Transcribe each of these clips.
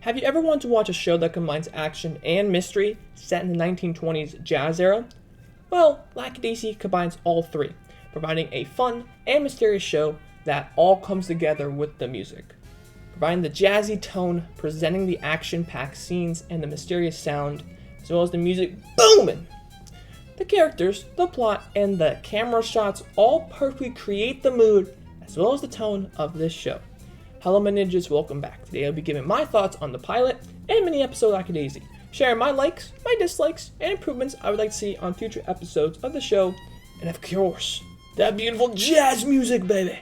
Have you ever wanted to watch a show that combines action and mystery set in the 1920s jazz era? Well, Lackadaisy combines all three, providing a fun and mysterious show that all comes together with the music. Providing the jazzy tone, presenting the action-packed scenes and the mysterious sound, as well as the music booming. The characters, the plot, and the camera shots all perfectly create the mood as well as the tone of this show. Hello my ninjas, welcome back. Today I'll be giving my thoughts on the pilot and mini episode Lackadaisy, sharing my likes, my dislikes, and improvements I would like to see on future episodes of the show, and of course, that beautiful jazz music, baby!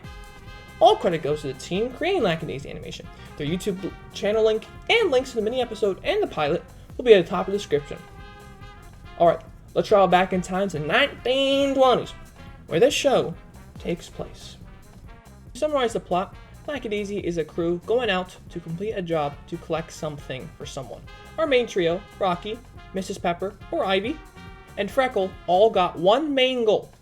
All credit goes to the team creating Lackadaisy animation. Their YouTube channel link and links to the mini episode and the pilot will be at the top of the description. Alright, let's travel back in time to the 1920s, where this show takes place. To summarize the plot, Lackadaisy is a crew going out to complete a job to collect something for someone. Our main trio, Rocky, Mrs. Pepper, or Ivy, and Freckle all got one main goal.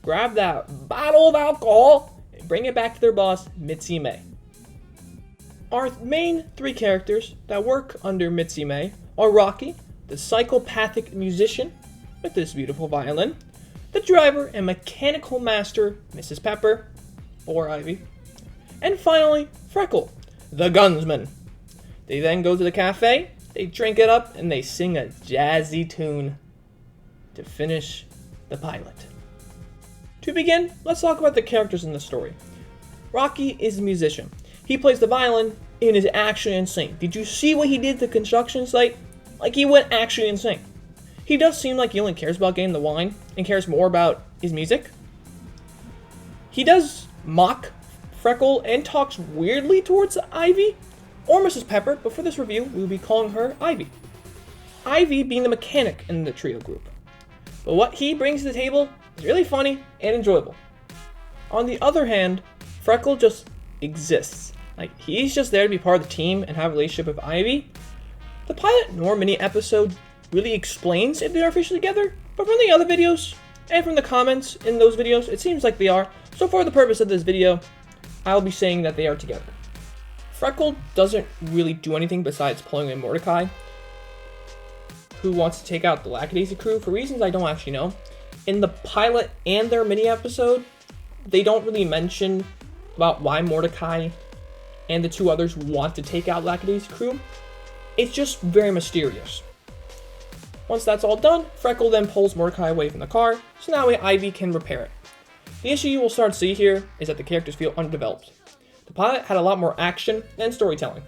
Grab that bottle of alcohol and bring it back to their boss, Mitzi May. Our main three characters that work under Mitzi May are Rocky, the psychopathic musician with this beautiful violin, the driver and mechanical master, Mrs. Pepper, or Ivy, and finally, Freckle, the gunsman. They then go to the cafe, they drink it up, and they sing a jazzy tune to finish the pilot. To begin, let's talk about the characters in the story. Rocky is a musician. He plays the violin and is actually insane. Did you see what he did at the construction site? Like, he went actually insane. He does seem like he only cares about getting the wine and cares more about his music. He does mock Freckle and talks weirdly towards Ivy or Mrs. Pepper, but for this review, we will be calling her Ivy. Ivy being the mechanic in the trio group. But what he brings to the table is really funny and enjoyable. On the other hand, Freckle just exists. Like, he's just there to be part of the team and have a relationship with Ivy. The pilot nor mini episode really explains if they are officially together, but from the other videos and from the comments in those videos, it seems like they are. So for the purpose of this video, I'll be saying that they are together. Freckle doesn't really do anything besides pulling in Mordecai, who wants to take out the Lackadaisy crew for reasons I don't actually know. In the pilot and their mini episode, they don't really mention about why Mordecai and the two others want to take out Lackadaisy crew. It's just very mysterious. Once that's all done, Freckle then pulls Mordecai away from the car, so that way Ivy can repair it. The issue you will start to see here is that the characters feel undeveloped. The pilot had a lot more action and storytelling.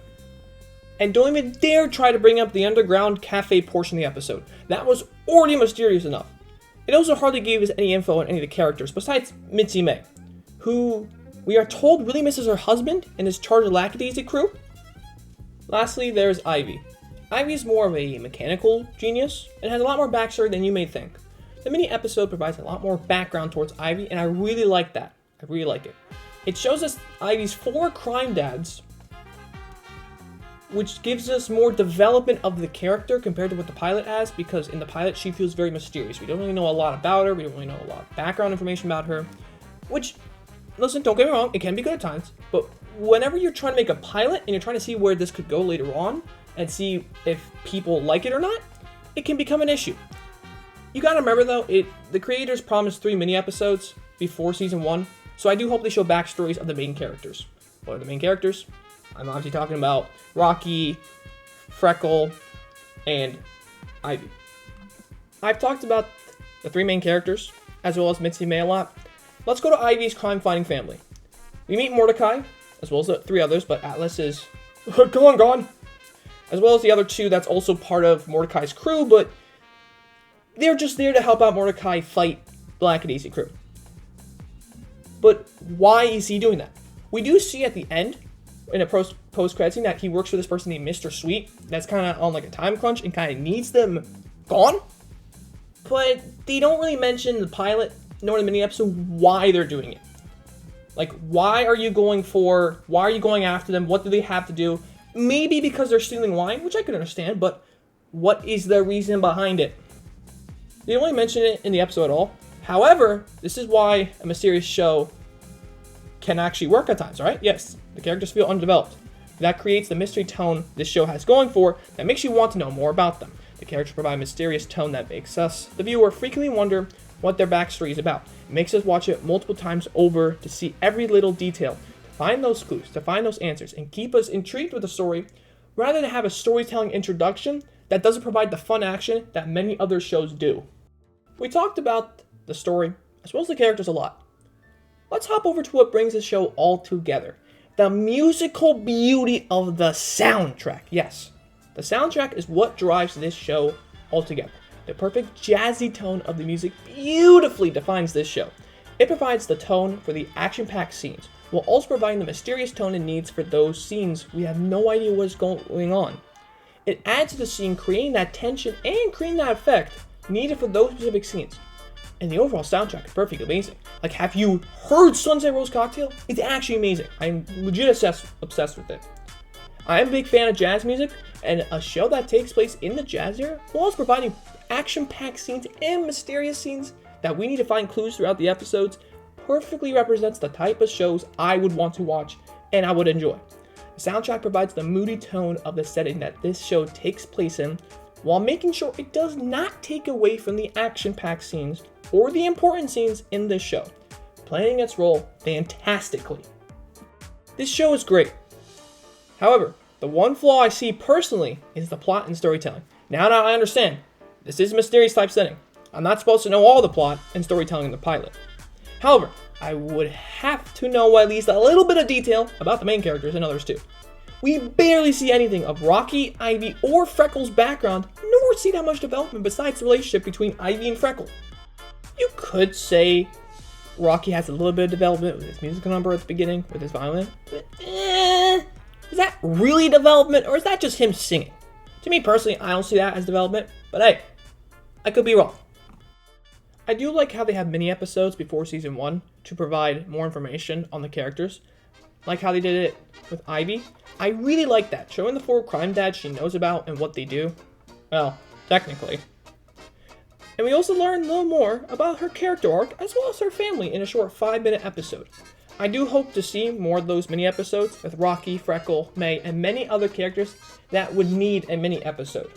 And don't even dare try to bring up the underground cafe portion of the episode. That was already mysterious enough. It also hardly gave us any info on any of the characters besides Mitzi May, who we are told really misses her husband and is charged of Lackadaisy crew. Lastly, there's Ivy. Ivy is more of a mechanical genius and has a lot more backstory than you may think. The mini episode provides a lot more background towards Ivy, and I really like that. I really like it. It shows us Ivy's 4 crime dads, which gives us more development of the character compared to what the pilot has, because in the pilot she feels very mysterious. We don't really know a lot about her, we don't really know a lot of background information about her, which, listen, don't get me wrong, it can be good at times, but whenever you're trying to make a pilot and you're trying to see where this could go later on and see if people like it or not, it can become an issue. You gotta remember though, the creators promised 3 mini episodes before season 1, so I do hope they show backstories of the main characters. What are the main characters? I'm obviously talking about Rocky, Freckle, and Ivy. I've talked about the 3 main characters, as well as Mitzi May a lot. Let's go to Ivy's crime-fighting family. We meet Mordecai, as well as the 3 others, but Atlas is gone. As well as the other 2 that's also part of Mordecai's crew, but they're just there to help out Mordecai fight the Lackadaisy crew. But why is he doing that? We do see at the end, in a post-credit scene, that he works for this person named Mr. Sweet. That's kind of on like a time crunch and kind of needs them gone. But they don't really mention in the pilot, nor in the mini episode, why they're doing it. Like, why are you going after them? What do they have to do? Maybe because they're stealing wine, which I could understand, but what is the reason behind it? They don't really mention it in the episode at all. However, this is why a mysterious show can actually work at times, right? Yes, the characters feel undeveloped. That creates the mystery tone this show has going for that makes you want to know more about them. The characters provide a mysterious tone that makes us, the viewer, frequently wonder what their backstory is about. It makes us watch it multiple times over to see every little detail, to find those clues, to find those answers, and keep us intrigued with the story, rather than have a storytelling introduction that doesn't provide the fun action that many other shows do. We talked about the story, as well as the characters a lot. Let's hop over to what brings this show all together. The musical beauty of the soundtrack. Yes, the soundtrack is what drives this show altogether. The perfect jazzy tone of the music beautifully defines this show. It provides the tone for the action-packed scenes, while also providing the mysterious tone and needs for those scenes we have no idea what's going on. It adds to the scene, creating that tension and creating that effect needed for those specific scenes. And the overall soundtrack is perfectly amazing. Like, have you heard Sunset Rose Cocktail? It's actually amazing. I'm legit obsessed with it. I'm a big fan of jazz music, and a show that takes place in the jazz era, while also providing action-packed scenes and mysterious scenes that we need to find clues throughout the episodes, perfectly represents the type of shows I would want to watch and I would enjoy. The soundtrack provides the moody tone of the setting that this show takes place in, while making sure it does not take away from the action-packed scenes or the important scenes in this show, playing its role fantastically. This show is great. However, the one flaw I see personally is the plot and storytelling. Now I understand. This is a mysterious type setting. I'm not supposed to know all the plot and storytelling in the pilot. However, I would have to know at least a little bit of detail about the main characters and others too. We barely see anything of Rocky, Ivy, or Freckle's background, nor see that much development besides the relationship between Ivy and Freckle. You could say Rocky has a little bit of development with his musical number at the beginning, with his violin, but is that really development, or is that just him singing? To me personally, I don't see that as development, but hey, I could be wrong. I do like how they have mini episodes before season 1 to provide more information on the characters, like how they did it with Ivy. I really like that, showing the 4 crime dads she knows about and what they do. Well, technically. And we also learn a little more about her character arc as well as her family in a short 5-minute episode. I do hope to see more of those mini episodes with Rocky, Freckle, May, and many other characters that would need a mini episode.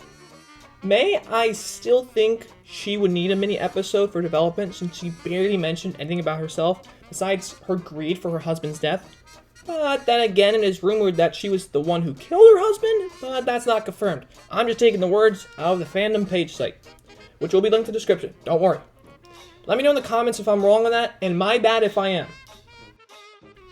May, I still think she would need a mini episode for development since she barely mentioned anything about herself besides her greed for her husband's death. But then again, it is rumored that she was the one who killed her husband, but that's not confirmed. I'm just taking the words out of the fandom page site, which will be linked in the description, don't worry. Let me know in the comments if I'm wrong on that, and my bad if I am.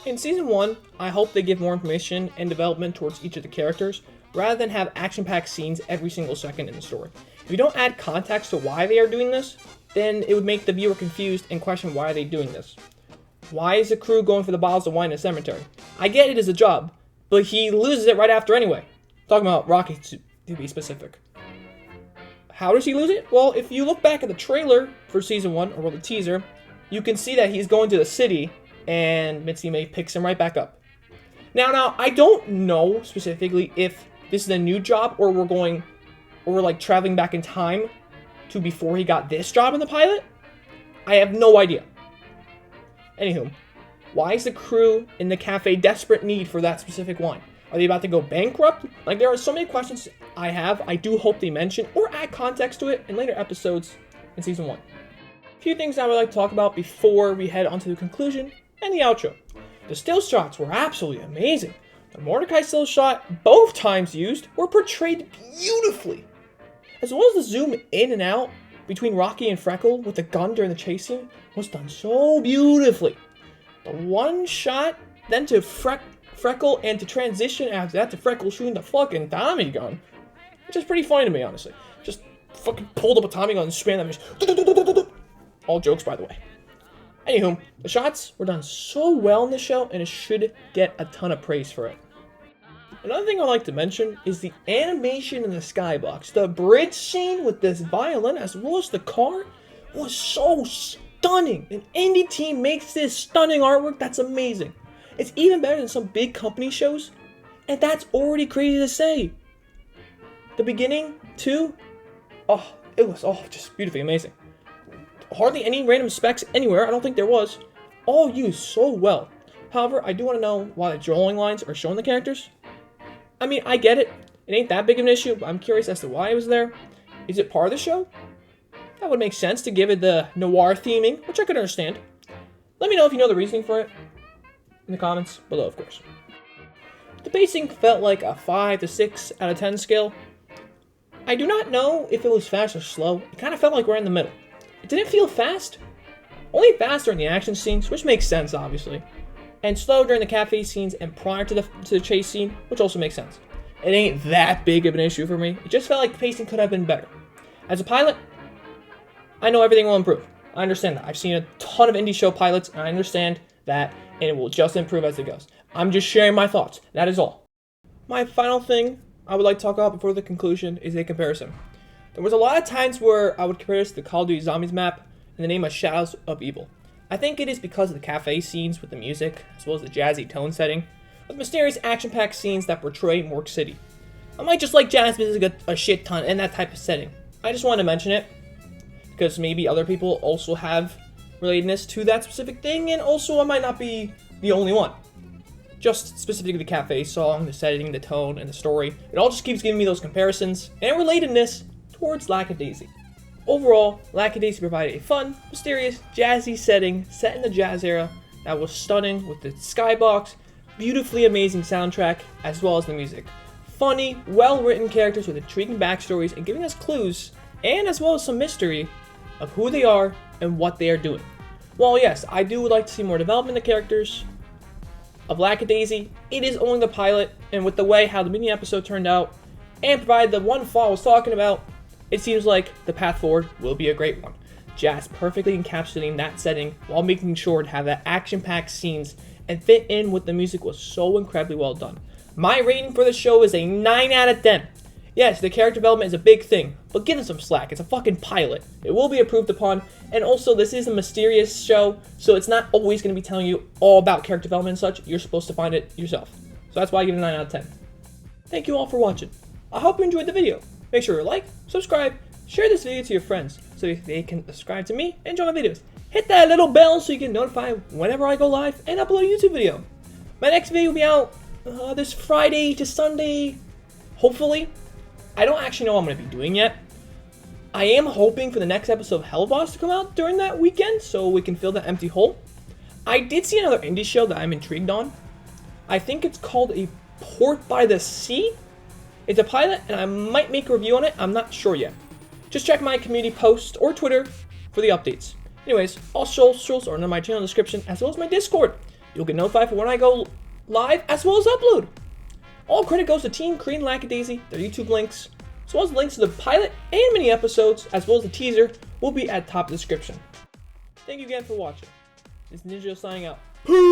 In Season 1, I hope they give more information and development towards each of the characters, rather than have action-packed scenes every single second in the story. If you don't add context to why they are doing this, then it would make the viewer confused and question why are they doing this. Why is the crew going for the bottles of wine in a cemetery? I get it is a job, but he loses it right after anyway. Talking about Rocky to be specific. How does he lose it? Well, if you look back at the trailer for Season 1, or the teaser, you can see that he's going to the city, and Mitzi May picks him right back up. Now, I don't know specifically if this is a new job, or we're like traveling back in time to before he got this job in the pilot. I have no idea. Anywho, why is the crew in the cafe desperate need for that specific wine? Are they about to go bankrupt? Like, there are so many questions I have. I do hope they mention or add context to it in later episodes in Season 1. A few things I would like to talk about before we head on to the conclusion and the outro. The still shots were absolutely amazing. The Mordecai still shot, both times used, were portrayed beautifully. As well as the zoom in and out between Rocky and Freckle with the gun during the chase scene was done so beautifully. The one shot, then to Freckle, and to transition after that to Freckle shooting the fucking Tommy gun, which is pretty funny to me, honestly. Just fucking pulled up a Tommy gun and spam that. All jokes, by the way. Anywho, the shots were done so well in the show, and it should get a ton of praise for it. Another thing I'd like to mention is the animation in the skybox. The bridge scene with this violin as well as the car was so stunning. An indie team makes this stunning artwork that's amazing. It's even better than some big company shows, and that's already crazy to say. The beginning, too, it was just beautifully amazing. Hardly any random specs anywhere, I don't think there was. All used so well. However, I do want to know why the drawing lines are showing the characters. I mean, I get it. It ain't that big of an issue, but I'm curious as to why it was there. Is it part of the show? That would make sense to give it the noir theming, which I could understand. Let me know if you know the reasoning for it in the comments below, of course. The pacing felt like a 5 to 6 out of 10 scale. I do not know if it was fast or slow. It kind of felt like we're in the middle. It didn't feel fast. Only fast during the action scenes, which makes sense, obviously. And slow during the cafe scenes and prior to the chase scene, which also makes sense. It ain't that big of an issue for me. It just felt like the pacing could have been better. As a pilot, I know everything will improve. I understand that. I've seen a ton of indie show pilots, and I understand that, and it will just improve as it goes. I'm just sharing my thoughts. That is all. My final thing I would like to talk about before the conclusion is a comparison. There was a lot of times where I would compare this to the Call of Duty Zombies map in the name of Shadows of Evil. I think it is because of the cafe scenes with the music, as well as the jazzy tone setting, with mysterious action-packed scenes that portray New York City. I might just like jazz music a shit ton in that type of setting. I just wanted to mention it, because maybe other people also have relatedness to that specific thing, and also I might not be the only one. Just specifically the cafe song, the setting, the tone, and the story. It all just keeps giving me those comparisons and relatedness towards Lackadaisy. Overall, Lackadaisy provided a fun, mysterious, jazzy setting set in the jazz era that was stunning with the skybox, beautifully amazing soundtrack, as well as the music. Funny, well-written characters with intriguing backstories and giving us clues, and as well as some mystery of who they are and what they are doing. While yes, I would like to see more development of characters of Lackadaisy, it is only the pilot, and with the way how the mini episode turned out, and provided the one flaw I was talking about, it seems like the path forward will be a great one. Jazz perfectly encapsulating that setting while making sure to have that action-packed scenes and fit in with the music was so incredibly well done. My rating for the show is a 9 out of 10. Yes, the character development is a big thing, but give it some slack. It's a fucking pilot. It will be improved upon, and also this is a mysterious show, so it's not always going to be telling you all about character development and such. You're supposed to find it yourself. So that's why I give it a 9 out of 10. Thank you all for watching. I hope you enjoyed the video. Make sure to like, subscribe, share this video to your friends so they can subscribe to me and enjoy my videos. Hit that little bell so you get notified whenever I go live and upload a YouTube video. My next video will be out this Friday to Sunday, hopefully. I don't actually know what I'm going to be doing yet. I am hoping for the next episode of Hell Boss to come out during that weekend so we can fill that empty hole. I did see another indie show that I'm intrigued on. I think it's called A Port by the Sea. It's a pilot, and I might make a review on it. I'm not sure yet. Just check my community post or Twitter for the updates. Anyways, all socials are under my channel description, as well as my Discord. You'll get notified for when I go live, as well as upload. All credit goes to Team Ctreating Lackadaisy. Their YouTube links, as well as links to the pilot and mini episodes, as well as the teaser, will be at the top of the description. Thank you again for watching. This is Ninja signing out. Peace!